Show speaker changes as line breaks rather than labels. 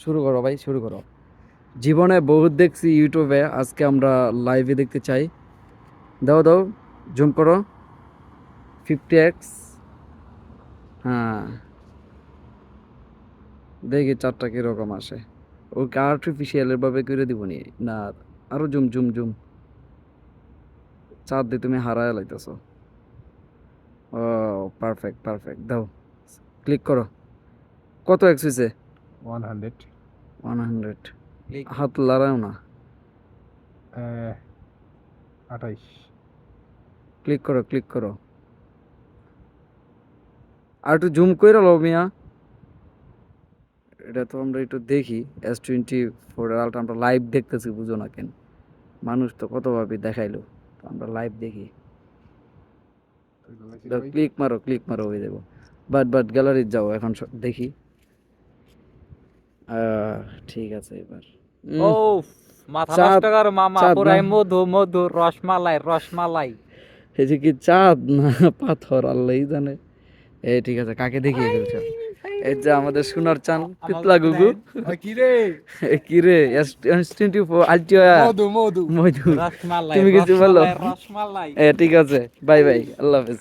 শুরু করো ভাই, শুরু করো। জীবনে বহুত দেখছি ইউটিউবে, আজকে আমরা লাইভে দেখতে চাই। দাও দাও, জুম করো, 50x। হ্যাঁ, দেখি চারটা কিরকম আসে। ওকে আর্টিফিশিয়ালের ভাবে করে দিব নি? না, আরো জুম জুম জুম। চার দিয়ে তুমি হারায় লাইতেছো। ও, পারফেক্ট পারফেক্ট, দাও, ক্লিক করো। কত এক্স হয়েছে?
100
100। হাত লড়াও না।
28
ক্লিক করো, ক্লিক করো। আর একটু জুম করে লো মিয়া। এটা তো আমরা একটু দেখি। S24 আলট্রা আমরা লাইভ দেখতেছি, বুঝো না কেন? মানুষ তো কতভাবে দেখাইলো, তো আমরা লাইভ দেখি। ক্লিক মারো, ক্লিক মারো, হয়ে যাবো। বাট গ্যালারি যাও এখন, দেখি। ঠিক আছে এবার।
ও মাথা
চাঁদ,
নষ্ট কর মামা,
চাঁদ না,
পুরাই মধু মধু, রসমালাই রসমালাই।
এই যে কি চাঁদ না পাথর, আল্লাহই জানে। ঠিক আছে, কাকে দেখিয়ে ফেলছো? এই যে আমাদের সোনার চান পিতলা গুগু।
কি রে
কি রে, S24 আলটিয়া
মধু মধু
মধু।
রসমালাই
তুমি কিছু বলো?
রসমালাই রসমালাই।
ঠিক আছে, বাই বাই, আল্লাহ হাফেজ।